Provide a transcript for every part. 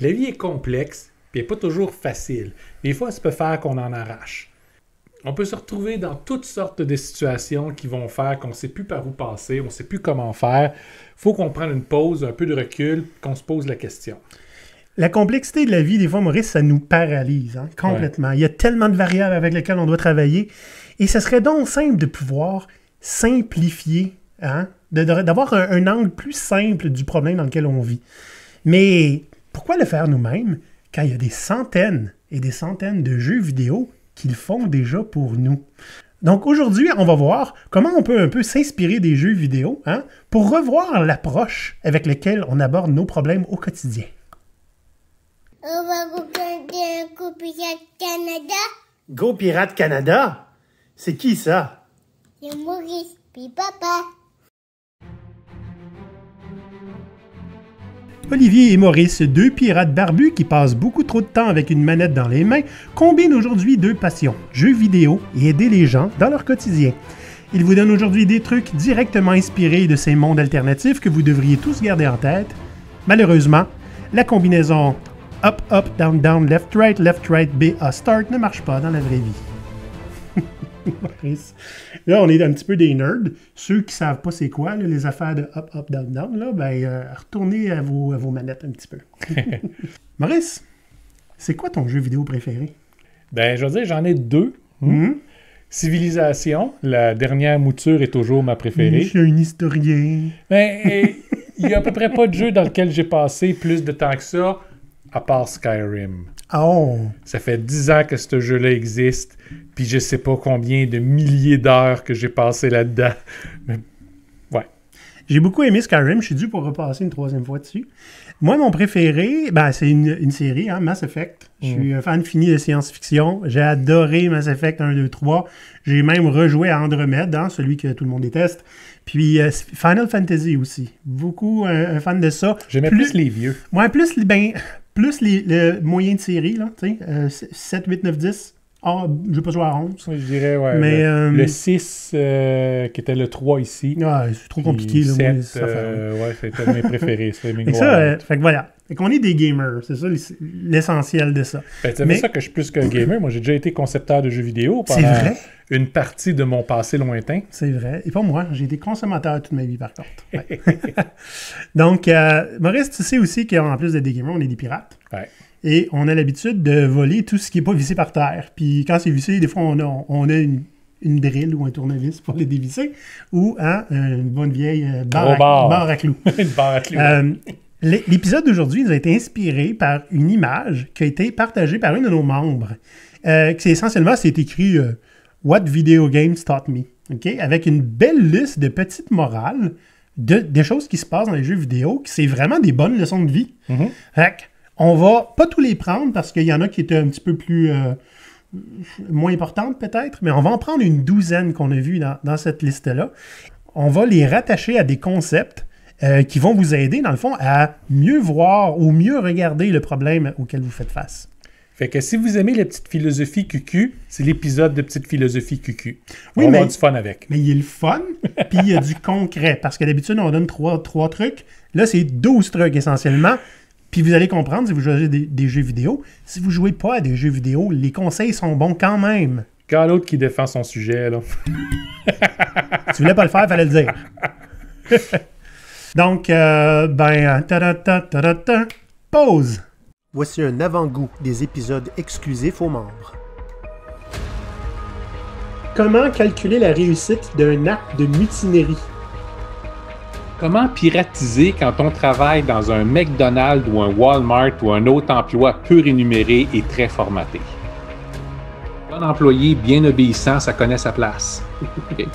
La vie est complexe, puis elle n'est pas toujours facile. Des fois, ça peut faire qu'on en arrache. On peut se retrouver dans toutes sortes de situations qui vont faire qu'on ne sait plus par où passer, on ne sait plus comment faire. Il faut qu'on prenne une pause, un peu de recul, qu'on se pose la question. La complexité de la vie, des fois, Maurice, ça nous paralyse complètement. Ouais. Il y a tellement de variables avec lesquelles on doit travailler. Et ce serait donc simple de pouvoir simplifier, d'avoir un angle plus simple du problème dans lequel on vit. Mais pourquoi le faire nous-mêmes quand il y a des centaines et des centaines de jeux vidéo qui le font déjà pour nous? Donc aujourd'hui, on va voir comment on peut un peu s'inspirer des jeux vidéo pour revoir l'approche avec laquelle on aborde nos problèmes au quotidien. On va regarder un Go Pirate Canada. Go Pirate Canada? C'est qui ça? C'est Maurice, puis papa. Olivier et Maurice, deux pirates barbus qui passent beaucoup trop de temps avec une manette dans les mains, combinent aujourd'hui deux passions, jeux vidéo et aider les gens dans leur quotidien. Ils vous donnent aujourd'hui des trucs directement inspirés de ces mondes alternatifs que vous devriez tous garder en tête. Malheureusement, la combinaison up, up, down, down, left, right, B, A, start ne marche pas dans la vraie vie. Maurice. Là, on est un petit peu des nerds. Ceux qui ne savent pas c'est quoi, là, les affaires de up, up, down, down, là, retournez à vos manettes un petit peu. Maurice, c'est quoi ton jeu vidéo préféré? Ben, je veux dire, j'en ai deux. Civilisation, la dernière mouture est toujours ma préférée. Je suis un historien. Ben, il n'y a à peu près pas de jeu dans lequel j'ai passé plus de temps que ça, à part Skyrim. Oh! Ça fait 10 ans que ce jeu-là existe, puis je sais pas combien de milliers d'heures que j'ai passé là-dedans. Mais, ouais. J'ai beaucoup aimé Skyrim, je suis dû pour repasser une troisième fois dessus. Moi, mon préféré, c'est une série, Mass Effect. Je suis un fan fini de science-fiction. J'ai adoré Mass Effect 1, 2, 3. J'ai même rejoué à Andromède, celui que tout le monde déteste. Puis Final Fantasy aussi. Beaucoup un fan de ça. J'aimais plus les vieux. Ouais, plus les moyens de série, là, tu sais, 7, 8, 9, 10. Ah, je vais pas jouer à 11. Je dirais, ouais. Mais, le 6, qui était le 3 ici. Ouais, c'est trop compliqué, là. 7, c'était mes préférés. C'était fait que voilà. Fait qu'on est des gamers, c'est ça l'essentiel de ça. Ben, tu ça que je suis plus qu'un gamer. Moi, j'ai déjà été concepteur de jeux vidéo pendant une partie de mon passé lointain. C'est vrai. Et pas moi, j'ai été consommateur toute ma vie, par contre. Ouais. Donc, Maurice, tu sais aussi qu'en plus d'être des gamers, on est des pirates. Ouais. Et on a l'habitude de voler tout ce qui n'est pas vissé par terre. Puis quand c'est vissé, des fois, on a une drill ou un tournevis pour les dévisser, ou une bonne vieille barre à clous. Une barre à clous. L'épisode d'aujourd'hui nous a été inspiré par une image qui a été partagée par un de nos membres. Essentiellement, c'est écrit What Video Games Taught Me. Okay? Avec une belle liste de petites morales, des choses qui se passent dans les jeux vidéo, qui c'est vraiment des bonnes leçons de vie. Fait on va pas tous les prendre parce qu'il y en a qui étaient un petit peu plus moins importantes peut-être, mais on va en prendre une douzaine qu'on a vues dans cette liste-là. On va les rattacher à des concepts qui vont vous aider, dans le fond, à mieux voir ou mieux regarder le problème auquel vous faites face. Fait que si vous aimez les petites philosophies cucu, c'est l'épisode de petites philosophies cucu. Oui, on va avoir du fun avec. Mais il y a le fun, puis il y a du concret. Parce que d'habitude, on donne 3 trucs. Là, c'est 12 trucs essentiellement. Puis vous allez comprendre si vous jouez des jeux vidéo. Si vous ne jouez pas à des jeux vidéo, les conseils sont bons quand même. Quand l'autre qui défend son sujet, là. Tu voulais pas le faire, il fallait le dire. Donc, pause. Voici un avant-goût des épisodes exclusifs aux membres. Comment calculer la réussite d'un acte de mutinerie? Comment piratiser quand on travaille dans un McDonald's ou un Walmart ou un autre emploi peu rémunéré et très formaté? Un employé bien obéissant, ça connaît sa place. Okay.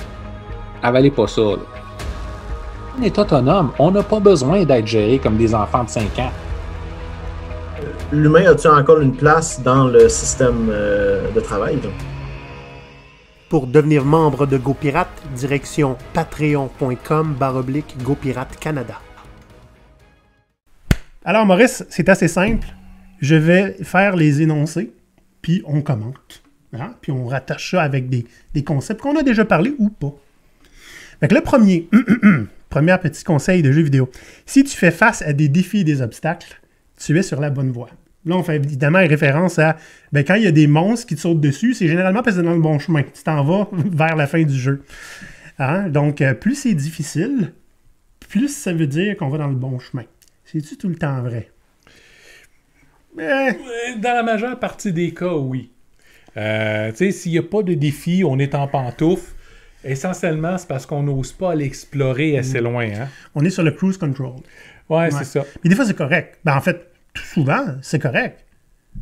Avalez pas ça, là. On est autonome. On n'a pas besoin d'être géré comme des enfants de 5 ans. L'humain a-t-il encore une place dans le système de travail? Donc? Pour devenir membre de GoPirate, direction patreon.com/GoPirate Canada. Alors Maurice, c'est assez simple. Je vais faire les énoncés, puis on commente. Puis on rattache ça avec des concepts qu'on a déjà parlé ou pas. Donc le premier petit conseil de jeu vidéo. Si tu fais face à des défis et des obstacles, tu es sur la bonne voie. Là, on fait évidemment référence à quand il y a des monstres qui te sautent dessus, c'est généralement parce que c'est dans le bon chemin. Tu t'en vas vers la fin du jeu. Hein? Donc, plus c'est difficile, plus ça veut dire qu'on va dans le bon chemin. C'est-tu tout le temps vrai? Dans la majeure partie des cas, oui. Tu sais, s'il n'y a pas de défi, on est en pantoufle. Essentiellement, c'est parce qu'on n'ose pas aller explorer assez loin. Hein? On est sur le cruise control. Ouais, c'est ça. Mais des fois, c'est correct. En fait, tout souvent, c'est correct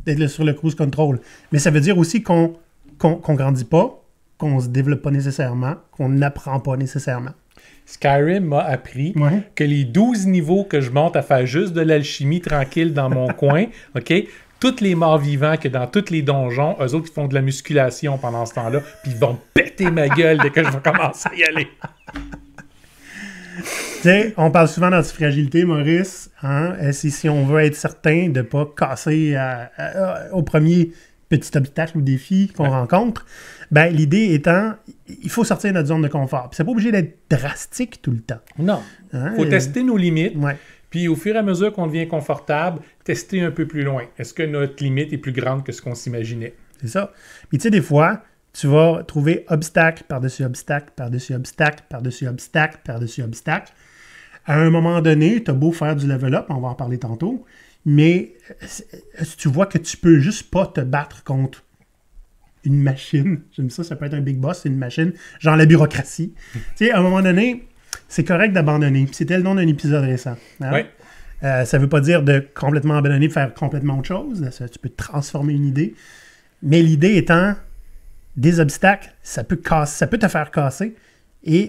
d'être sur le cruise control. Mais ça veut dire aussi qu'on grandit pas, qu'on se développe pas nécessairement, qu'on n'apprend pas nécessairement. Skyrim m'a appris que les 12 niveaux que je monte à faire juste de l'alchimie tranquille dans mon coin, OK? Tous les morts vivants que dans tous les donjons, eux autres, ils font de la musculation pendant ce temps-là, puis ils vont péter ma gueule dès que je vais commencer à y aller. Tu sais, on parle souvent d'antifragilité, Maurice. Hein? Si on veut être certain de ne pas casser au premier petit obstacle ou défi qu'on rencontre, l'idée étant, il faut sortir de notre zone de confort. Puis c'est pas obligé d'être drastique tout le temps. Non. Il faut tester nos limites. Ouais. Puis au fur et à mesure qu'on devient confortable, tester un peu plus loin. Est-ce que notre limite est plus grande que ce qu'on s'imaginait? C'est ça. Puis tu sais, des fois, tu vas trouver obstacle par-dessus obstacle, par-dessus obstacle, par-dessus obstacle, par-dessus obstacle. À un moment donné, tu as beau faire du level-up, on va en parler tantôt, mais tu vois que tu peux juste pas te battre contre une machine. J'aime ça, ça peut être un big boss, c'est une machine, genre la bureaucratie. Tu sais, à un moment donné, c'est correct d'abandonner. C'était le nom d'un épisode récent. Hein? Oui. Ça veut pas dire de complètement abandonner, de faire complètement autre chose. Tu peux transformer une idée. Mais l'idée étant, des obstacles, ça peut te faire casser,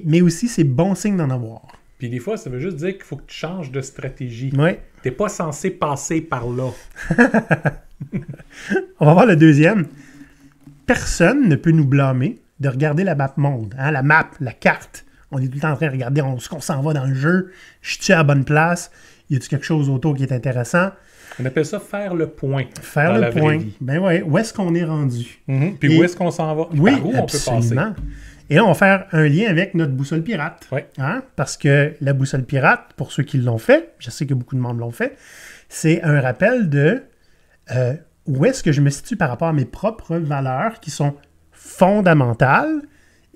mais aussi c'est bon signe d'en avoir. Puis des fois, ça veut juste dire qu'il faut que tu changes de stratégie. Oui. T'es pas censé passer par là. On va voir le deuxième. Personne ne peut nous blâmer de regarder la map monde. Hein? La map, la carte. On est tout le temps en train de regarder ce qu'on s'en va dans le jeu. Je suis à la bonne place. Y a-t-il quelque chose autour qui est intéressant? On appelle ça faire le point. Faire le point. Ben oui. Où est-ce qu'on est rendu? Puis où est-ce qu'on s'en va? Oui, par où absolument. On peut passer? Et là, on va faire un lien avec notre boussole pirate. Oui. Hein? Parce que la boussole pirate, pour ceux qui l'ont fait, je sais que beaucoup de monde l'ont fait, c'est un rappel de où est-ce que je me situe par rapport à mes propres valeurs qui sont fondamentales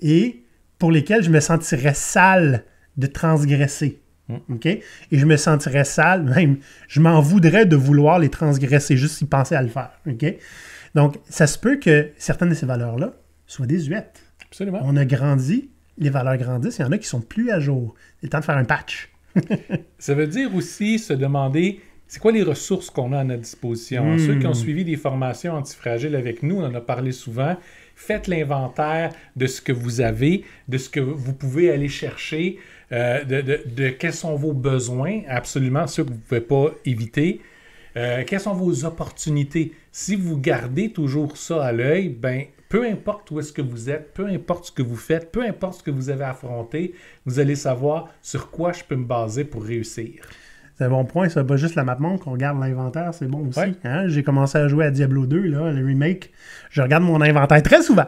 et pour lesquelles je me sentirais sale de transgresser. OK? Et je me sentirais sale, même, je m'en voudrais de vouloir les transgresser, juste y penser à le faire. OK? Donc, ça se peut que certaines de ces valeurs-là soient désuètes. Absolument. On a grandi, les valeurs grandissent, il y en a qui sont plus à jour. C'est le temps de faire un patch. Ça veut dire aussi se demander, c'est quoi les ressources qu'on a à notre disposition? Ceux qui ont suivi des formations antifragiles avec nous, on en a parlé souvent, faites l'inventaire de ce que vous avez, de ce que vous pouvez aller chercher, de quels sont vos besoins, absolument, ceux que vous ne pouvez pas éviter. Quelles sont vos opportunités? Si vous gardez toujours ça à l'œil, peu importe où est-ce que vous êtes, peu importe ce que vous faites, peu importe ce que vous avez affronté, vous allez savoir sur quoi je peux me baser pour réussir. C'est un bon point, ça. Pas juste la map monde, qu'on regarde l'inventaire, c'est bon aussi. Ouais. Hein? J'ai commencé à jouer à Diablo 2, là, le remake. Je regarde mon inventaire très souvent.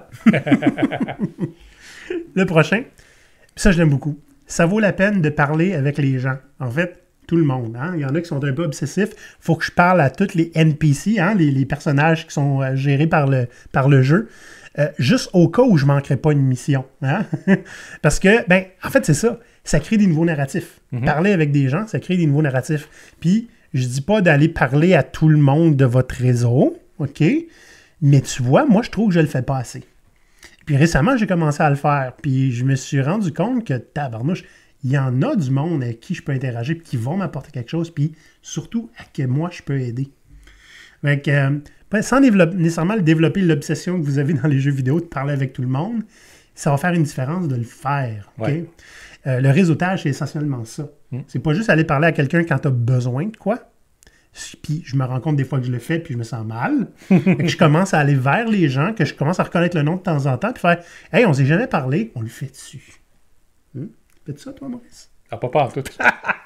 Le prochain, ça je l'aime beaucoup. Ça vaut la peine de parler avec les gens. En fait, tout le monde. Hein? Il y en a qui sont un peu obsessifs. Il faut que je parle à tous les NPC, hein? les personnages qui sont gérés par le jeu. Juste au cas où je ne manquerai pas une mission. Hein? Parce que, en fait, c'est ça. Ça crée des nouveaux narratifs. Parler avec des gens, ça crée des nouveaux narratifs. Puis, je dis pas d'aller parler à tout le monde de votre réseau, OK? Mais tu vois, moi, je trouve que je le fais pas assez. Puis récemment, j'ai commencé à le faire. Puis, je me suis rendu compte que, tabarnouche, il y en a du monde avec qui je peux interagir puis qui vont m'apporter quelque chose, puis surtout à qui moi, je peux aider. Donc, sans nécessairement développer l'obsession que vous avez dans les jeux vidéo de parler avec tout le monde, ça va faire une différence de le faire. Okay? Ouais. Le réseautage, c'est essentiellement ça. C'est pas juste aller parler à quelqu'un quand tu as besoin de quoi. Puis je me rends compte des fois que je le fais, puis je me sens mal. Que je commence à aller vers les gens, que je commence à reconnaître le nom de temps en temps, puis faire « Hey, on s'est jamais parlé, on le fait dessus. » Fais-tu ça, toi, Maurice? Ah, pas en tout.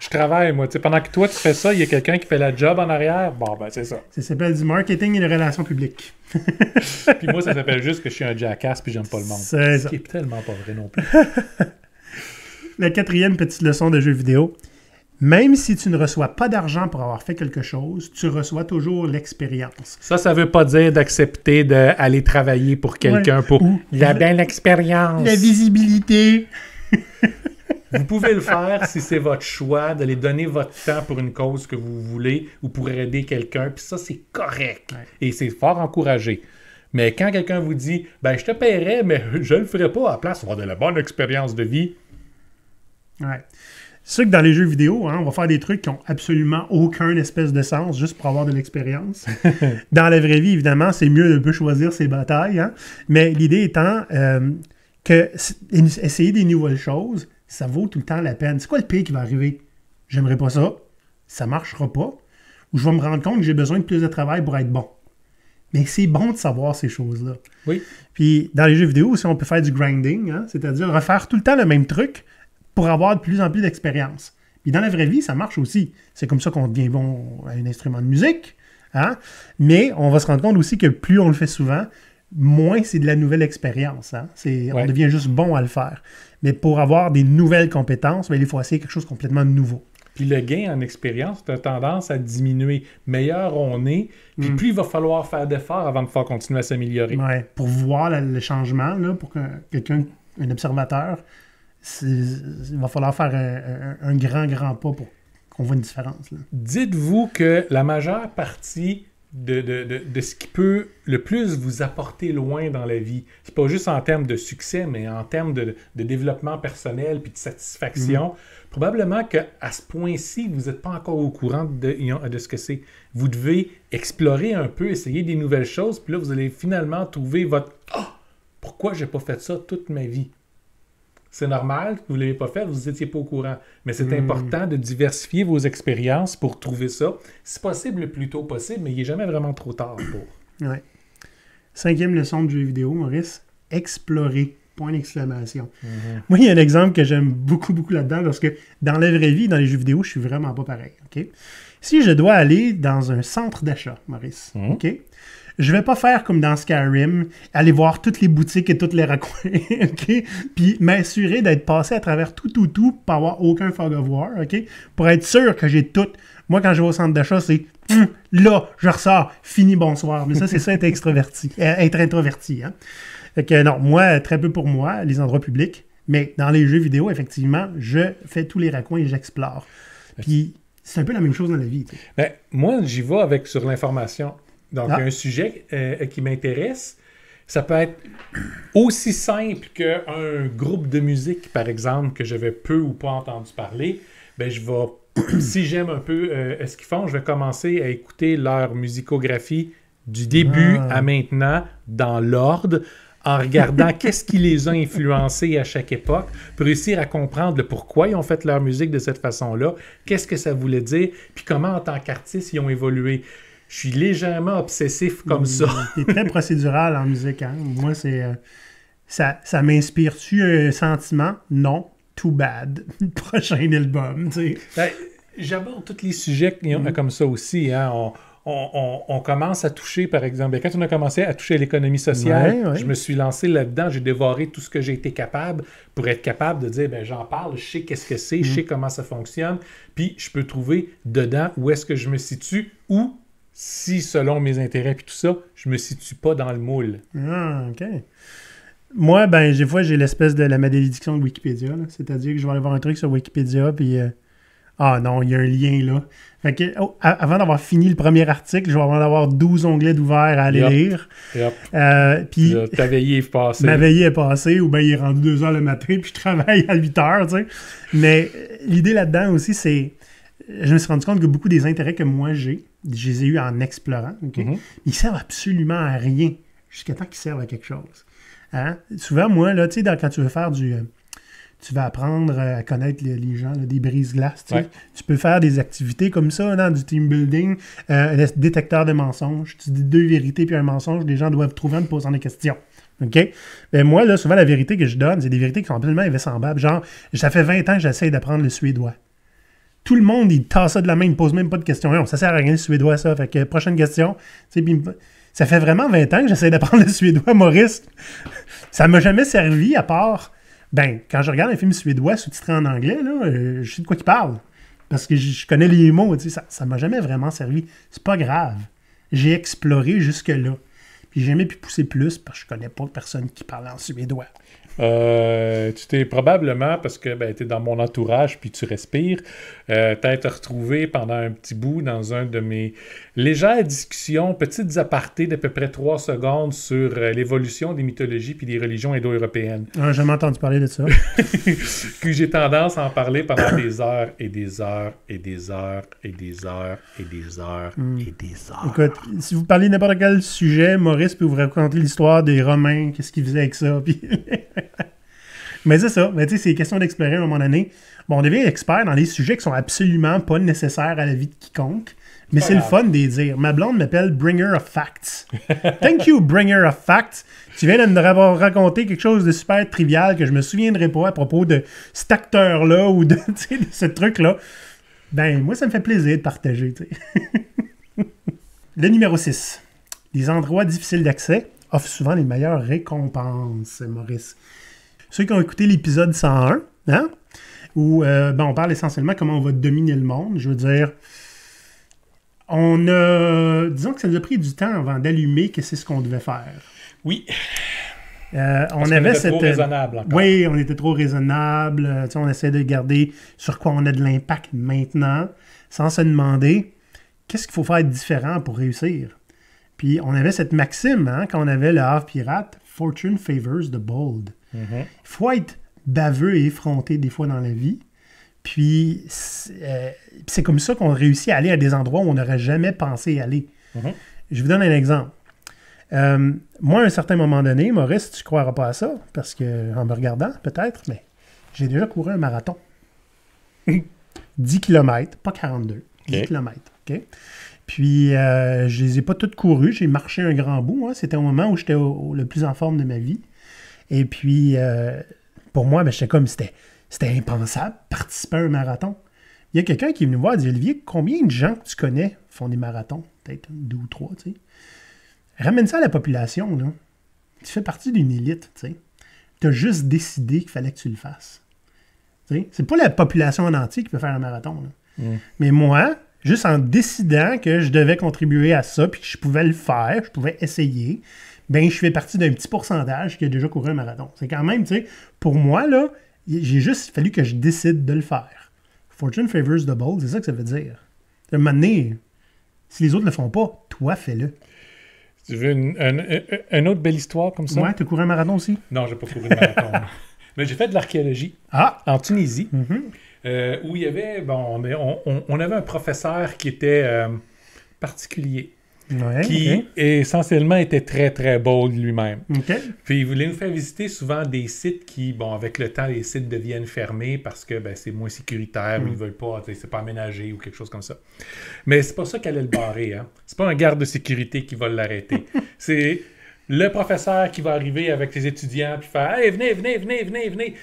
Je travaille, moi. T'sais, pendant que toi, tu fais ça, il y a quelqu'un qui fait la job en arrière. C'est ça. Ça s'appelle du marketing et des relations publiques. Puis moi, ça s'appelle juste que je suis un jackass puis j'aime pas le monde. C'est ça. Ce qui est tellement pas vrai non plus. La quatrième petite leçon de jeu vidéo. Même si tu ne reçois pas d'argent pour avoir fait quelque chose, tu reçois toujours l'expérience. Ça veut pas dire d'accepter d'aller travailler pour quelqu'un pour la belle expérience. La visibilité. Vous pouvez le faire si c'est votre choix, d'aller donner votre temps pour une cause que vous voulez ou pour aider quelqu'un. Puis ça, c'est correct. Ouais. Et c'est fort encouragé. Mais quand quelqu'un vous dit « Ben, je te paierais, mais je le ferai pas à la place, on va avoir de la bonne expérience de vie. » Ouais. C'est sûr que dans les jeux vidéo, hein, on va faire des trucs qui n'ont absolument aucun espèce de sens juste pour avoir de l'expérience. Dans la vraie vie, évidemment, c'est mieux de peu choisir ses batailles. Hein, mais l'idée étant que essayer des nouvelles choses, ça vaut tout le temps la peine. C'est quoi le pire qui va arriver? J'aimerais pas ça. Ça marchera pas. Ou je vais me rendre compte que j'ai besoin de plus de travail pour être bon. Mais c'est bon de savoir ces choses-là. Oui. Puis dans les jeux vidéo aussi, on peut faire du grinding, hein, c'est-à-dire refaire tout le temps le même truc pour avoir de plus en plus d'expérience. Puis dans la vraie vie, ça marche aussi. C'est comme ça qu'on devient bon à un instrument de musique. Hein? Mais on va se rendre compte aussi que plus on le fait souvent, moins c'est de la nouvelle expérience. Hein? On devient juste bon à le faire. Mais pour avoir des nouvelles compétences, il faut essayer quelque chose de complètement nouveau. Puis le gain en expérience a tendance à diminuer. Meilleur on est, puis plus il va falloir faire d'efforts avant de pouvoir continuer à s'améliorer. Ouais, pour voir le changement, là, pour que quelqu'un, un observateur, il va falloir faire un grand pas pour qu'on voit une différence. Là. Dites-vous que la majeure partie de ce qui peut le plus vous apporter loin dans la vie, c'est pas juste en termes de succès, mais en termes de développement personnel puis de satisfaction, probablement qu'à ce point-ci, vous n'êtes pas encore au courant de ce que c'est. Vous devez explorer un peu, essayer des nouvelles choses, puis là, vous allez finalement trouver votre « Ah! Pourquoi j'ai pas fait ça toute ma vie? » C'est normal que vous ne l'ayez pas fait, vous n'étiez pas au courant. Mais c'est important de diversifier vos expériences pour trouver ça. Si possible, le plus tôt possible, mais il n'est jamais vraiment trop tard pour. Ouais. 5e leçon de jeu vidéo, Maurice. Explorer. Point d'exclamation. Moi, il y a un exemple que j'aime beaucoup là-dedans parce que dans la vraie vie, dans les jeux vidéo, je suis vraiment pas pareil. Okay? Si je dois aller dans un centre d'achat, Maurice, OK? Je vais pas faire comme dans Skyrim, aller voir toutes les boutiques et tous les raccoins, OK? Puis m'assurer d'être passé à travers tout, pour pas avoir aucun fog of war, OK? Pour être sûr que j'ai tout. Moi, quand je vais au centre d'achat, c'est là, je ressors, fini, bonsoir. Mais ça, c'est ça, être extraverti. Être introverti, hein? Fait que non, moi, très peu pour moi, les endroits publics. Mais dans les jeux vidéo, effectivement, je fais tous les raccoins et j'explore. Puis c'est un peu la même chose dans la vie. Tu sais. Ben, moi, j'y vais sur l'information. Donc, un sujet qui m'intéresse, ça peut être aussi simple qu'un groupe de musique, par exemple, que j'avais peu ou pas entendu parler. Ben, je vais, si j'aime un peu ce qu'ils font, je vais commencer à écouter leur musicographie du début à maintenant, dans l'ordre, en regardant qu'est-ce qui les a influencés à chaque époque, pour réussir à comprendre le pourquoi ils ont fait leur musique de cette façon-là, qu'est-ce que ça voulait dire, puis comment, en tant qu'artiste, ils ont évolué. Je suis légèrement obsessif comme ça. C'est très procédural en musique. Hein? Moi, c'est ça m'inspire-tu un sentiment? Non. Too bad. Prochain album. Tu sais. Ben, j'aborde tous les sujets comme ça aussi. Hein? On commence à toucher, par exemple, quand on a commencé à toucher à l'économie sociale, je me suis lancé là-dedans, j'ai dévoré tout ce que j'ai été capable pour être capable de dire, ben j'en parle, je sais qu'est-ce que c'est, je sais comment ça fonctionne, puis je peux trouver dedans où est-ce que je me situe, ou si, selon mes intérêts et tout ça, je me situe pas dans le moule. Ah, OK. Moi, ben, des fois, j'ai l'espèce de la malédiction de Wikipédia, là. C'est-à-dire que je vais aller voir un truc sur Wikipédia, puis... ah non, il y a un lien là. Fait que, avant d'avoir fini le premier article, je vais avoir 12 onglets d'ouverts à aller lire. Puis ta veillée est passée. Ma veillée est passée, ou bien il est rendu 2 heures le matin, puis je travaille à 8 heures, tu sais. Mais l'idée là-dedans aussi, c'est... Je me suis rendu compte que beaucoup des intérêts que moi j'ai, je les ai eus en explorant. Okay? Ils servent absolument à rien, jusqu'à temps qu'ils servent à quelque chose. Hein? Souvent, moi, là, tu sais, quand tu veux faire du... tu vas apprendre à connaître les gens, là, des brise-glaces. Tu peux faire des activités comme ça, dans du team building, un détecteur de mensonges. Tu dis 2 vérités puis un mensonge, les gens doivent trouver en te posant des questions. OK? Ben moi, là, souvent, la vérité que je donne, c'est des vérités qui sont absolument invraisemblables. Genre, ça fait 20 ans que j'essaye d'apprendre le suédois. Tout le monde, il tasse ça de la main, il ne pose même pas de questions. Non, ça sert à rien le suédois, ça. Fait que, prochaine question. Ça fait vraiment 20 ans que j'essaie d'apprendre le suédois, Maurice. Ça m'a jamais servi, à part... Ben, quand je regarde un film suédois sous-titré en anglais, là, je sais de quoi il parle. parce que je connais les mots, tu sais, ça m'a jamais vraiment servi. C'est pas grave. J'ai exploré jusque-là. Puis j'ai jamais pu pousser plus parce que je connais pas personne qui parle en suédois. Tu t'es probablement, parce que tu es dans mon entourage puis tu respires, t'être retrouvé pendant un petit bout dans un de mes légères discussions, petites apartés d'à peu près 3 secondes sur l'évolution des mythologies puis des religions indo-européennes. J'ai jamais entendu parler de ça. Que j'ai tendance à en parler pendant des heures et des heures et des heures et des heures et des heures et des heures. Écoute, si vous parlez de n'importe quel sujet, Maurice peut vous raconter l'histoire des Romains, qu'est-ce qu'ils faisaient avec ça, puis... Mais c'est ça. Mais tu sais, c'est question d'explorer à un moment donné. Bon, on devient expert dans des sujets qui sont absolument pas nécessaires à la vie de quiconque. Mais c'est le fun de les dire. Ma blonde m'appelle Bringer of Facts. Thank you, Bringer of Facts. Tu viens de me raconter quelque chose de super trivial que je me souviendrai pas à propos de cet acteur-là ou de ce truc-là. Ben, moi, ça me fait plaisir de partager. Le numéro 6. Les endroits difficiles d'accès offrent souvent les meilleures récompenses, Maurice. Ceux qui ont écouté l'épisode 101, hein, où on parle essentiellement comment on va dominer le monde, je veux dire, disons que ça nous a pris du temps avant d'allumer que c'est ce qu'on devait faire. Oui. On était trop raisonnable encore. Oui, on était trop raisonnable. On essaie de garder sur quoi on a de l'impact maintenant, sans se demander qu'est-ce qu'il faut faire de différent pour réussir. Puis on avait cette maxime, hein, quand on avait le Havre Pirate, Fortune favors the bold. Il faut être baveux et effronté des fois dans la vie. Puis c'est comme ça qu'on réussit à aller à des endroits où on n'aurait jamais pensé aller. Je vous donne un exemple. Moi, à un certain moment donné, Maurice, tu ne croiras pas à ça, parce que en me regardant, peut-être, mais j'ai déjà couru un marathon. 10 km, pas 42. 10 km, OK? Puis, je les ai pas toutes courues. J'ai marché un grand bout. Hein. C'était au moment où j'étais le plus en forme de ma vie. Et puis, pour moi, c'était impensable, participer à un marathon. Il y a quelqu'un qui est venu me voir et dit « Olivier, combien de gens que tu connais font des marathons? » Peut-être 2 ou 3, tu sais. Ramène ça à la population, là. Tu fais partie d'une élite, tu sais. Tu as juste décidé qu'il fallait que tu le fasses. Tu sais? C'est pas la population en entier qui peut faire un marathon, là. Mais moi, juste en décidant que je devais contribuer à ça, puis que je pouvais le faire, je pouvais essayer, ben je fais partie d'un petit pourcentage qui a déjà couru un marathon. C'est quand même, tu sais, pour moi, là, j'ai juste fallu que je décide de le faire. Fortune favors the bold, c'est ça que ça veut dire. À un moment donné, si les autres ne le font pas, toi, fais-le. Tu veux une autre belle histoire comme ça? Ouais, tu as couru un marathon aussi? Non, j'ai pas couru de marathon. Mais j'ai fait de l'archéologie en Tunisie, où il y avait, on avait un professeur qui était particulier. Ouais, qui essentiellement était très, très bold lui-même. Puis il voulait nous faire visiter souvent des sites qui, avec le temps, les sites deviennent fermés parce que c'est moins sécuritaire ou ils veulent pas, c'est pas aménagé ou quelque chose comme ça. Mais c'est pas ça qu'elle allait le barrer. Hein. C'est pas un garde de sécurité qui va l'arrêter. C'est le professeur qui va arriver avec les étudiants puis faire « Hey, venez.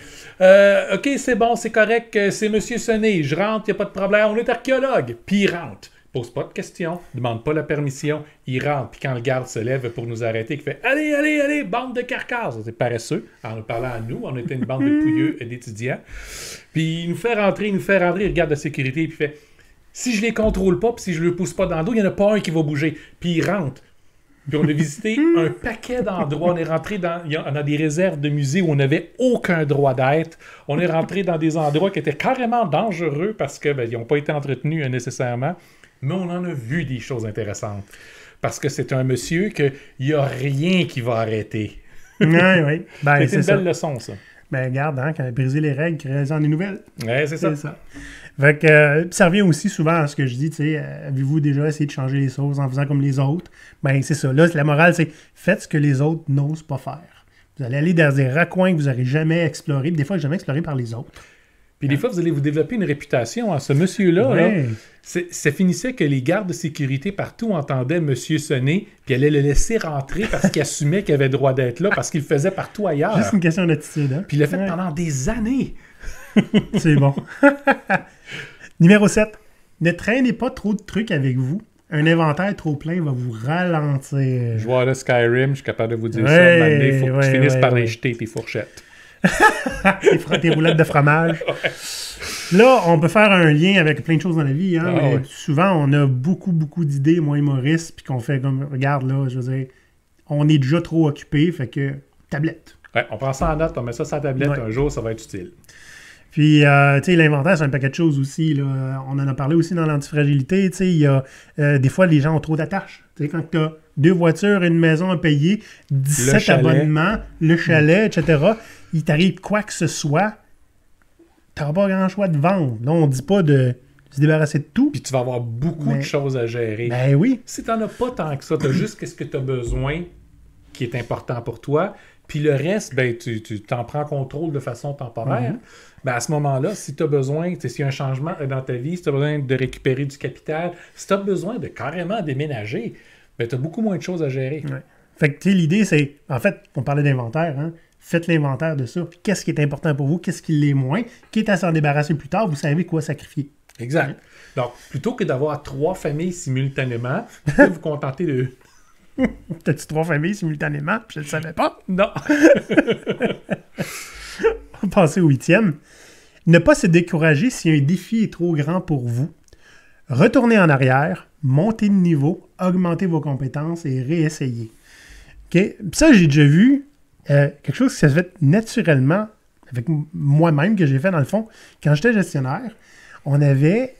OK, c'est bon, c'est correct, c'est Monsieur Sonné, je rentre, il n'y a pas de problème, on est archéologue. » Puis il rentre. Pose pas de questions, demande pas la permission, il rentre, puis quand le garde se lève pour nous arrêter, il fait « Allez, bande de carcasses! » C'est paresseux, en nous parlant à nous, on était une bande de pouilleux et d'étudiants. Puis il nous fait rentrer, il regarde la sécurité, puis il fait « Si je les contrôle pas, puis si je le pousse pas dans le dos, il n'y en a pas un qui va bouger. » Puis il rentre. Puis on a visité un paquet d'endroits. On est rentré on a des réserves de musées où on n'avait aucun droit d'être. On est rentré dans des endroits qui étaient carrément dangereux parce que ils n'ont pas été entretenus nécessairement. Mais on en a vu des choses intéressantes. Parce que c'est un monsieur qu'il n'y a rien qui va arrêter. Oui. Ben, c'est une belle leçon, ça. Ben, regarde, hein, quand briser les règles, créez-en des nouvelles. Oui, c'est ça. Fait que, ça revient aussi souvent à ce que je dis, tu sais, avez-vous déjà essayé de changer les choses en faisant comme les autres? Ben, c'est ça. Là, la morale, c'est faites ce que les autres n'osent pas faire. Vous allez aller dans des raccoins que vous n'aurez jamais explorés, des fois jamais explorés par les autres. Puis des fois, vous allez vous développer une réputation. Hein. Ce monsieur-là, là, ça finissait que les gardes de sécurité partout entendaient Monsieur sonner, puis allaient le laisser rentrer parce qu'il assumait qu'il avait droit d'être là, parce qu'il le faisait partout ailleurs. Juste une question d'attitude. Hein? Puis il l'a fait pendant des années. C'est bon. Numéro 7. Ne traînez pas trop de trucs avec vous. Un inventaire trop plein va vous ralentir. Je vois là Skyrim, je suis capable de vous dire ça. Il faut que tu finisses par les jeter, tes fourchettes. Tes roulettes de fromage. Là, on peut faire un lien avec plein de choses dans la vie. Hein, mais souvent, on a beaucoup d'idées, moi et Maurice, puis qu'on fait comme, regarde là, je veux dire, on est déjà trop occupé, fait que tablette. Ouais, on prend ça en note, on met ça sur la tablette, un jour, ça va être utile. Puis, tu sais, l'inventaire, c'est un paquet de choses aussi. Là. On en a parlé aussi dans l'antifragilité. Tu sais, il y a des fois, les gens ont trop d'attaches. Tu sais, quand tu as 2 voitures, une maison à payer, 17 abonnements, le chalet, etc., il t'arrive quoi que ce soit, tu n'auras pas grand choix de vendre. Là, on ne dit pas de se débarrasser de tout. Puis tu vas avoir beaucoup de choses à gérer. Ben oui. Si tu n'en as pas tant que ça, tu as juste ce que tu as besoin qui est important pour toi. Puis le reste, ben, tu t'en prends contrôle de façon temporaire. Ben, à ce moment-là, si tu as besoin, s'il y a un changement dans ta vie, si tu as besoin de récupérer du capital, si tu as besoin de carrément déménager, ben, tu as beaucoup moins de choses à gérer. Ouais. Fait que, tu sais, l'idée, c'est, en fait, on parlait d'inventaire, hein? Faites l'inventaire de ça. Puis qu'est-ce qui est important pour vous, qu'est-ce qui l'est moins, quitte à s'en débarrasser plus tard, vous savez quoi sacrifier. Exact. Ouais. Donc, plutôt que d'avoir 3 familles simultanément, vous pouvez vous contenter de... T'as-tu 3 familles simultanément? Je ne le savais pas. Non. On va passer au 8e. Ne pas se décourager si un défi est trop grand pour vous. Retournez en arrière, montez de niveau, augmentez vos compétences et réessayez. Okay? Ça, j'ai déjà vu quelque chose qui s'est fait naturellement avec moi-même, que j'ai fait dans le fond. Quand j'étais gestionnaire, on avait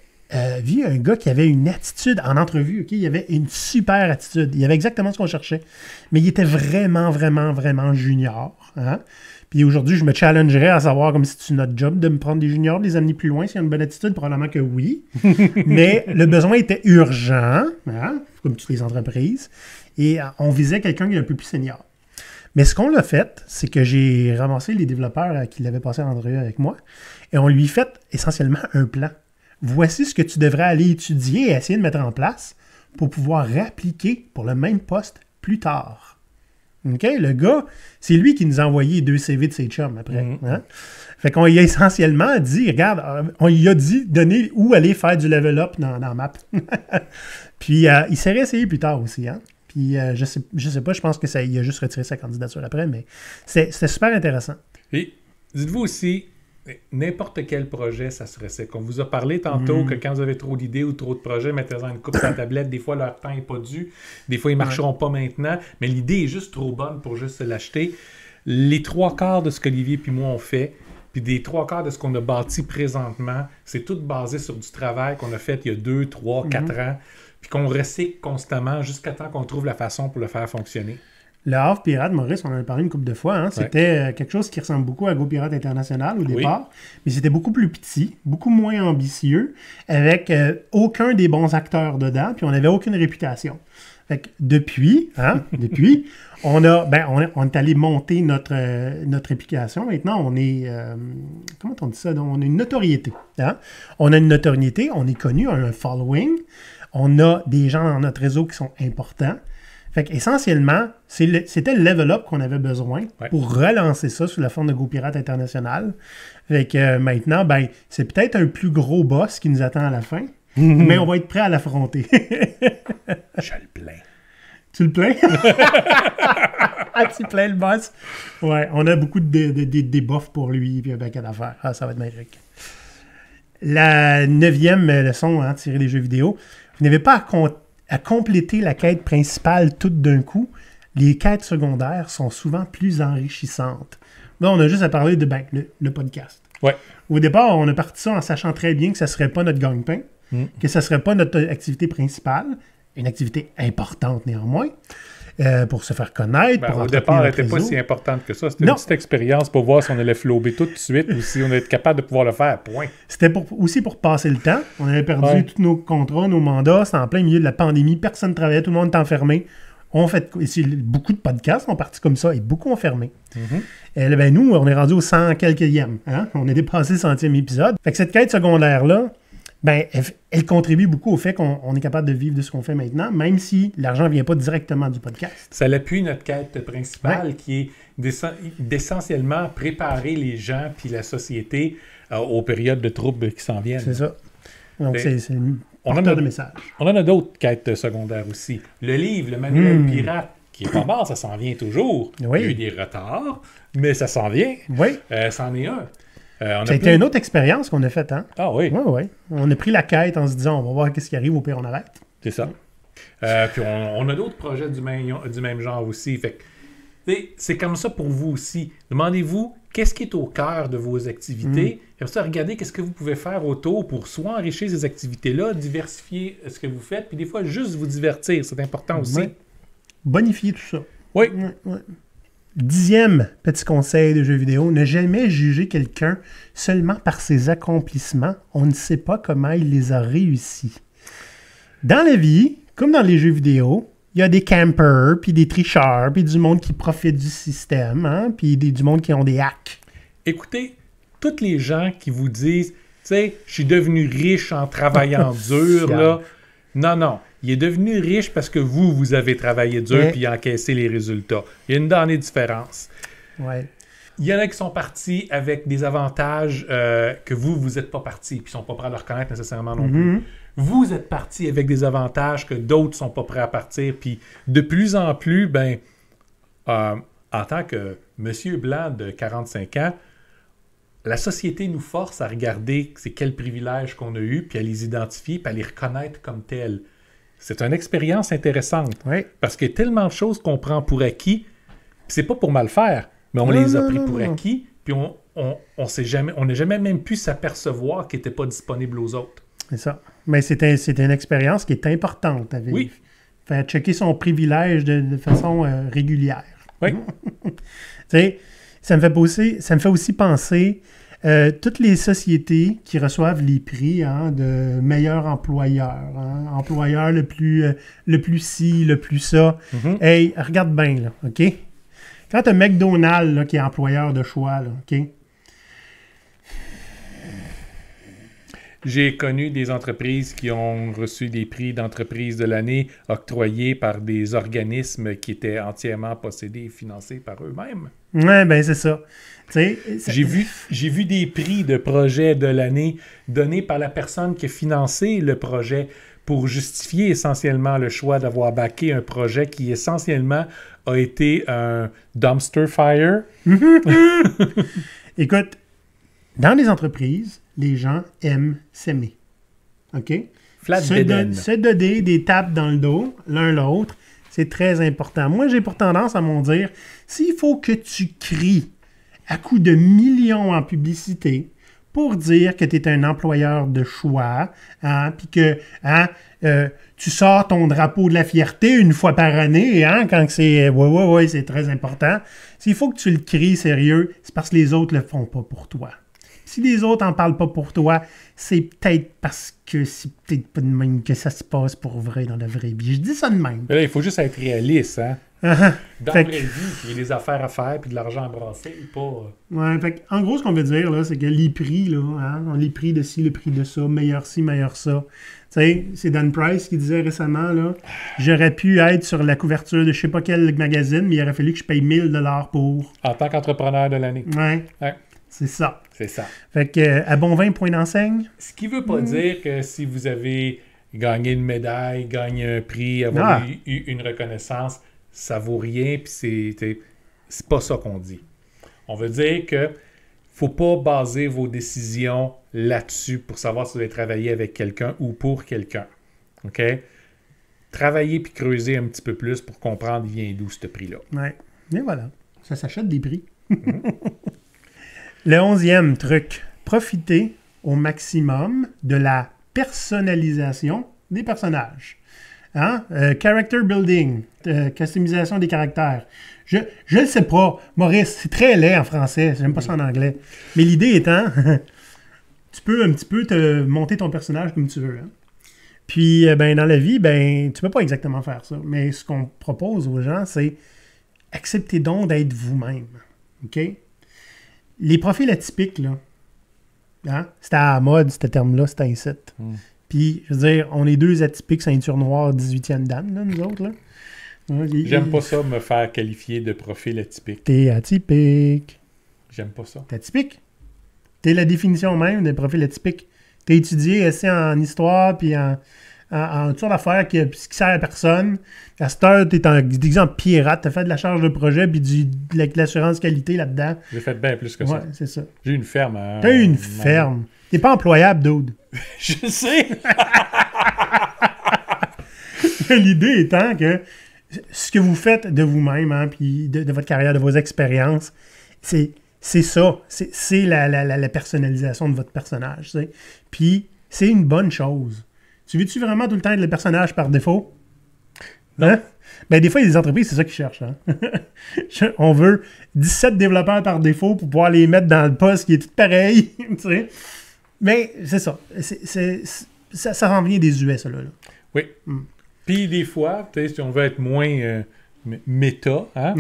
vu un gars qui avait une attitude en entrevue. Okay? Il avait une super attitude. Il avait exactement ce qu'on cherchait. Mais il était vraiment, vraiment, vraiment junior. Hein? Puis aujourd'hui, je me challengerais à savoir comme si c'est notre job de me prendre des juniors, de les amener plus loin. S'il y a une bonne attitude, probablement que oui. Mais le besoin était urgent, hein? Comme toutes les entreprises. Et on visait quelqu'un qui est un peu plus senior. Mais ce qu'on l'a fait, c'est que j'ai ramassé les développeurs qui l'avaient passé en entrevue avec moi et on lui fait essentiellement un plan. Voici ce que tu devrais aller étudier et essayer de mettre en place pour pouvoir réappliquer pour le même poste plus tard. OK? Le gars, c'est lui qui nous a envoyé 2 CV de ses chums après. Hein? Fait qu'on lui a essentiellement dit, regarde, on lui a dit, donner où aller faire du level up dans Map. Puis il s'est réessayé plus tard aussi, hein? Puis je sais pas, je pense que il a juste retiré sa candidature après, mais c'était super intéressant. Et dites-vous aussi, n'importe quel projet, ça se recette. On vous a parlé tantôt que quand vous avez trop d'idées ou trop de projets, mettez-en une coupe sur la tablette. Des fois, leur temps n'est pas dû. Des fois, ils ne marcheront pas maintenant. Mais l'idée est juste trop bonne pour juste l'acheter. Les 3/4 de ce qu'Olivier et moi on fait, puis des 3/4 de ce qu'on a bâti présentement, c'est tout basé sur du travail qu'on a fait il y a 2, 3, 4 ans, puis qu'on recycle constamment jusqu'à temps qu'on trouve la façon pour le faire fonctionner. Le Havre Pirate, Maurice, on en a parlé une couple de fois. Hein? C'était quelque chose qui ressemble beaucoup à Go Pirate International au départ, mais c'était beaucoup plus petit, beaucoup moins ambitieux, avec aucun des bons acteurs dedans, puis on n'avait aucune réputation. Fait que depuis, on est allé monter notre application. Maintenant, on est, comment on dit ça? On a une notoriété. Hein? On a une notoriété, on est connu, on a un following, on a des gens dans notre réseau qui sont importants. Fait qu'essentiellement, c'était le level up qu'on avait besoin pour relancer ça sous la forme de Go Pirate International. Fait que maintenant, c'est peut-être un plus gros boss qui nous attend à la fin, mais on va être prêt à l'affronter. Je le plains. Tu le plains? Ah, tu plains le boss? Ouais, on a beaucoup de debuffs pour lui, puis un paquet d'affaires. Ah, ça va être magique. La 9e leçon, hein, tirée des jeux vidéo. Vous n'avez pas à compléter la quête principale tout d'un coup. Les quêtes secondaires sont souvent plus enrichissantes. Là, on a juste à parler de le podcast. Ouais. Au départ, on a parti ça en sachant très bien que ça ne serait pas notre gagne-pain, que ça ne serait pas notre activité principale, une activité importante néanmoins, pour se faire connaître. Au départ, elle n'était pas si importante que ça. C'était une petite expérience pour voir si on allait flober tout de suite ou si on allait être capable de pouvoir le faire. Point. C'était aussi pour passer le temps. On avait perdu tous nos contrats, nos mandats. C'était en plein milieu de la pandémie. Personne ne travaillait. Tout le monde était enfermé. Beaucoup de podcasts ont parti comme ça et beaucoup ont fermé. Et là, nous, on est rendu au 100 quelquième. Hein? On est dépassé le 100e épisode. Fait que cette quête secondaire-là, elle contribue beaucoup au fait qu'on est capable de vivre de ce qu'on fait maintenant, même si l'argent ne vient pas directement du podcast. Ça appuie notre quête principale qui est d'essentiellement préparer les gens puis la société aux périodes de troubles qui s'en viennent. C'est ça. Donc, c'est un porteur de message. On en a d'autres quêtes secondaires aussi. Le livre, le manuel pirate, qui est pas mort, ça s'en vient toujours. Oui. Il y a eu des retards, mais ça s'en vient. Oui. C'en est un. Ça a été une autre expérience qu'on a faite, hein? Ah oui. Oui, oui. On a pris la quête en se disant, on va voir qu'est-ce qui arrive, au pire, on arrête. C'est ça. Puis on a d'autres projets du même genre aussi. Fait que, c'est comme ça pour vous aussi. Demandez-vous qu'est-ce qui est au cœur de vos activités. Et après ça, regardez qu'est-ce que vous pouvez faire autour pour soit enrichir ces activités-là, diversifier ce que vous faites, puis des fois, juste vous divertir. C'est important aussi. Ouais. Bonifier tout ça. Oui. Ouais. 10e petit conseil de jeu vidéo, ne jamais juger quelqu'un seulement par ses accomplissements. On ne sait pas comment il les a réussis. Dans la vie, comme dans les jeux vidéo, il y a des campers, puis des tricheurs, puis du monde qui profite du système, hein, puis du monde qui ont des hacks. Écoutez, tous les gens qui vous disent, tu sais, je suis devenu riche en travaillant dur, là. Non. Il est devenu riche parce que vous avez travaillé dur puis encaissé les résultats. Il y a une donnée différence. Ouais. Il y en a qui sont partis avec des avantages que vous n'êtes pas partis, puis ils ne sont pas prêts à le reconnaître nécessairement non plus. Vous êtes partis avec des avantages que d'autres ne sont pas prêts à partir, puis de plus en plus, en tant que monsieur blanc de 45 ans, la société nous force à regarder c'est quels privilèges qu'on a eus, puis à les identifier, puis à les reconnaître comme tels. C'est une expérience intéressante. Oui. Parce qu'il y a tellement de choses qu'on prend pour acquis. Puis c'est pas pour mal faire, mais on les a pris pour acquis. Puis on n'a jamais même pu s'apercevoir qu'ils n'étaient pas disponibles aux autres. C'est ça. Mais c'est une expérience qui est importante à vivre. Oui. Faire checker son privilège de façon régulière. Oui. Tu sais, ça me fait aussi penser toutes les sociétés qui reçoivent les prix de meilleur employeur. Employeur le plus ci, le plus ça. Hey, regarde bien, là, OK? Quand tu as McDonald's là, qui est employeur de choix, là, OK? J'ai connu des entreprises qui ont reçu des prix d'entreprise de l'année octroyés par des organismes qui étaient entièrement possédés et financés par eux-mêmes. Ouais, ben c'est ça. J'ai vu des prix de projet de l'année donnés par la personne qui a financé le projet pour justifier essentiellement le choix d'avoir backé un projet qui essentiellement a été un dumpster fire. Écoute, dans les entreprises, les gens aiment s'aimer. OK? Se donner des tapes dans le dos, l'un l'autre, c'est très important. Moi, j'ai pour tendance à m'en dire, s'il faut que tu cries à coups de millions en publicité pour dire que tu es un employeur de choix, puis que tu sors ton drapeau de la fierté une fois par année, quand c'est ouais, c'est très important. S'il faut que tu le cries sérieux, c'est parce que les autres le font pas pour toi. Si les autres en parlent pas pour toi, c'est peut-être parce que c'est peut-être pas de même que ça se passe pour vrai dans la vraie vie. Je dis ça de même. Mais là, il faut juste être réaliste, hein? Dans la vraie vie, il y a des affaires à faire puis de l'argent à brasser, pas... Ouais, fait en gros, ce qu'on veut dire, là, c'est que les prix, là, les prix de ci, le prix de ça, meilleur ci, meilleur ça. Tu sais, c'est Dan Price qui disait récemment, là, j'aurais pu être sur la couverture de je sais pas quel magazine, mais il aurait fallu que je paye 1000$ pour... En tant qu'entrepreneur de l'année. Ouais. C'est ça. C'est ça. Fait que, à bon vin, point d'enseigne. Ce qui veut pas dire que si vous avez gagné une médaille, gagné un prix, avoir eu une reconnaissance, ça vaut rien, puis c'est pas ça qu'on dit. On veut dire que faut pas baser vos décisions là-dessus pour savoir si vous allez travailler avec quelqu'un ou pour quelqu'un. OK? Travailler puis creuser un petit peu plus pour comprendre vient d'où ce prix-là. Ouais. Mais voilà. Ça s'achète des prix. Le 11e truc. Profitez au maximum de la personnalisation des personnages. Character building, customisation des caractères. Je ne sais pas, Maurice, c'est très laid en français, j'aime pas ça en anglais. Mais l'idée étant, tu peux un petit peu te monter ton personnage comme tu veux. Puis, dans la vie, tu peux pas exactement faire ça. Mais ce qu'on propose aux gens, c'est acceptez donc d'être vous-même. OK? Les profils atypiques, là, c'était à la mode, ce terme-là, c'était un site. Puis, je veux dire, on est deux atypiques, ceinture noire, 18e dan, là, nous autres, là. J'aime pas ça, me faire qualifier de profil atypique. T'es atypique. J'aime pas ça. T'es atypique. T'es la définition même de profil atypique. T'es étudié assez en histoire, puis en en toutes sortes d'affaires qui sert à personne. À cette heure, tu es en exemple pirate, tu as fait de la charge de projet puis de l'assurance qualité là-dedans. J'ai fait bien plus que ça. Ouais, c'est ça. J'ai une ferme. T'as une ferme. T'es pas employable, dude. Je sais! L'idée étant que ce que vous faites de vous-même, hein, puis de votre carrière, de vos expériences, c'est ça. C'est la personnalisation de votre personnage. T'sais. Puis c'est une bonne chose. Tu veux-tu vraiment tout le temps être le personnage par défaut? Hein? Ben, des fois, il y a des entreprises, c'est ça qu'ils cherchent. Hein? On veut 17 développeurs par défaut pour pouvoir les mettre dans le poste qui est tout pareil. T'sais. Mais c'est ça. Ça s'en vient des US, ça, là. Oui. Puis des fois, si on veut être moins méta, hein,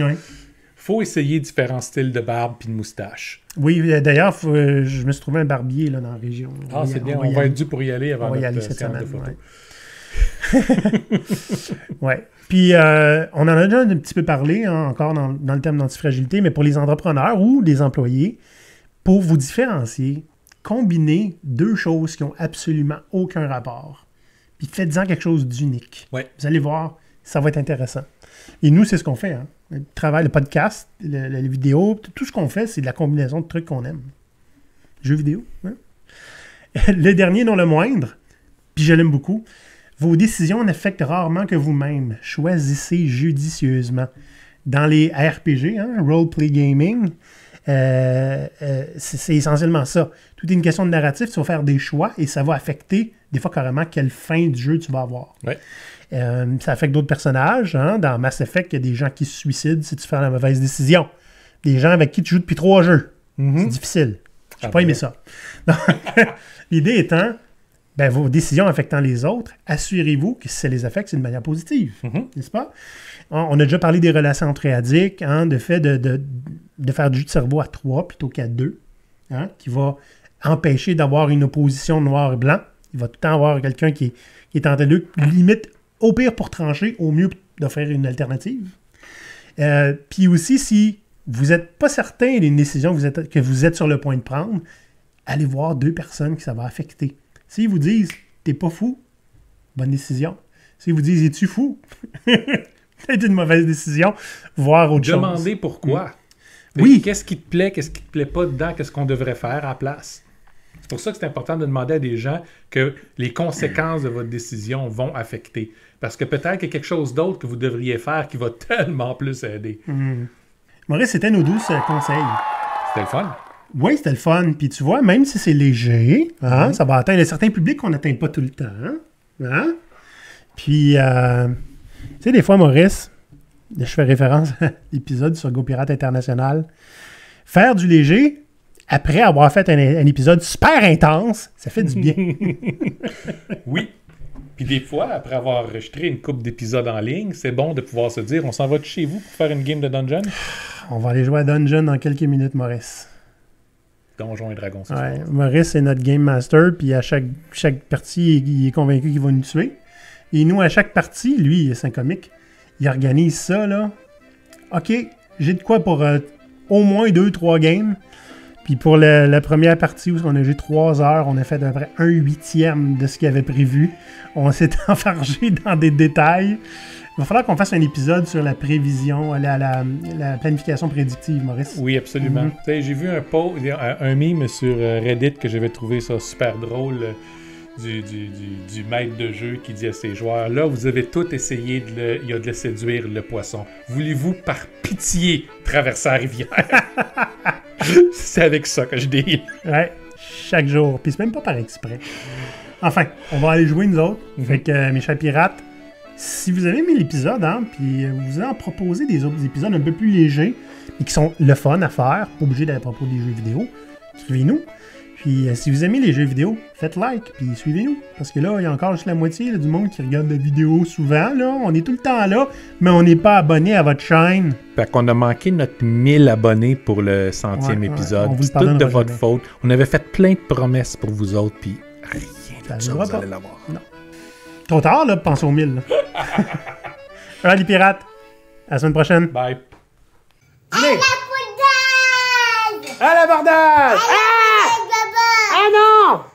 faut essayer différents styles de barbe puis de moustache. Oui, d'ailleurs, je me suis trouvé un barbier là, dans la région. Ah, c'est bien. On va être dû pour y aller avant notre séance de photos. Ouais. Puis, on en a déjà un petit peu parlé, hein, encore dans le thème d'antifragilité, mais pour les entrepreneurs ou les employés, pour vous différencier, combinez deux choses qui n'ont absolument aucun rapport. Puis faites-en quelque chose d'unique. Ouais. Vous allez voir, ça va être intéressant. Et nous, c'est ce qu'on fait. Hein. Le travail, le podcast, les vidéos, tout ce qu'on fait, c'est de la combinaison de trucs qu'on aime. Jeux vidéo. Hein? Le dernier, non le moindre, puis je l'aime beaucoup, vos décisions n'affectent rarement que vous-même. Choisissez judicieusement. Dans les RPG, hein, Role-Play Gaming, c'est essentiellement ça. Tout est une question de narratif. Tu vas faire des choix et ça va affecter, des fois carrément, quelle fin du jeu tu vas avoir. Ouais. Ça affecte d'autres personnages. Hein. Dans Mass Effect, il y a des gens qui se suicident si tu fais la mauvaise décision. Des gens avec qui tu joues depuis 3 jeux. C'est difficile. J'ai pas aimé ça. Donc, l'idée étant, ben, vos décisions affectant les autres, assurez-vous que si ça les affecte, c'est de manière positive. N'est-ce pas? On a déjà parlé des relations triadiques, hein, de fait de faire du jeu de cerveau à 3 plutôt qu'à 2, hein, qui va empêcher d'avoir une opposition noir et blanc. Il va tout le temps avoir quelqu'un qui est entre deux, limite au pire pour trancher, au mieux d'offrir une alternative. Puis aussi, si vous n'êtes pas certain d'une décision que vous êtes sur le point de prendre, allez voir 2 personnes que ça va affecter. S'ils vous disent « t'es pas fou », bonne décision. S'ils vous disent « es-tu fou », c'est une mauvaise décision. Voir autre chose. Demandez pourquoi. Oui. Qu'est-ce qui te plaît, qu'est-ce qui te plaît pas dedans, qu'est-ce qu'on devrait faire à la place. C'est pour ça que c'est important de demander à des gens que les conséquences de votre décision vont affecter. Parce que peut-être qu'il y a quelque chose d'autre que vous devriez faire qui va tellement plus aider. Maurice, c'était nos 12 conseils. C'était le fun. Oui, c'était le fun. Puis tu vois, même si c'est léger, hein, ça va atteindre certains publics qu'on n'atteint pas tout le temps. Hein? Puis, tu sais, des fois, Maurice, je fais référence à l'épisode sur GoPirate International, faire du léger, après avoir fait un épisode super intense, ça fait du bien. Oui. Puis des fois, après avoir enregistré une couple d'épisodes en ligne, c'est bon de pouvoir se dire, on s'en va de chez vous pour faire une game de Dungeon? On va aller jouer à Dungeon dans quelques minutes, Maurice. Donjons et Dragons, c'est ouais, Maurice, c'est notre Game Master, puis à chaque partie, il est convaincu qu'il va nous tuer. Et nous, à chaque partie, lui, c'est un comique, il organise ça, là. OK, j'ai de quoi pour au moins 2-3 games. Puis pour la première partie où on a joué 3 heures, on a fait à peu près 1/8 de ce qu'il avait prévu. On s'est enfargé dans des détails. Il va falloir qu'on fasse un épisode sur la prévision, la planification prédictive, Maurice. Oui, absolument. J'ai vu un meme sur Reddit que j'avais trouvé ça super drôle du maître de jeu qui dit à ses joueurs, là, vous avez tous essayé de le séduire, le poisson. Voulez-vous, par pitié, traverser la rivière? C'est avec ça que je dis. Ouais, chaque jour. Puis c'est même pas par exprès. Enfin, on va aller jouer nous autres. Fait que, mes chers pirates, si vous avez aimé l'épisode, hein, puis vous en proposez des autres épisodes un peu plus légers et qui sont le fun à faire, pas obligé d'aller à propos des jeux vidéo, suivez-nous. Puis si vous aimez les jeux vidéo, faites like, puis suivez-nous. Parce que là, il y a encore juste la moitié là, du monde qui regarde des vidéos souvent. Là. On est tout le temps là, mais on n'est pas abonné à votre chaîne. Fait qu'on a manqué notre 1000 abonnés pour le 100e épisode. C'est tout de votre faute. On avait fait plein de promesses pour vous autres, puis rien de ça, vous allez l'avoir. Non. Trop tard, là, pensez aux 1000. Allez, les pirates. À la semaine prochaine. Bye. Allez. À l'abordage! À l'abordage! Ah non!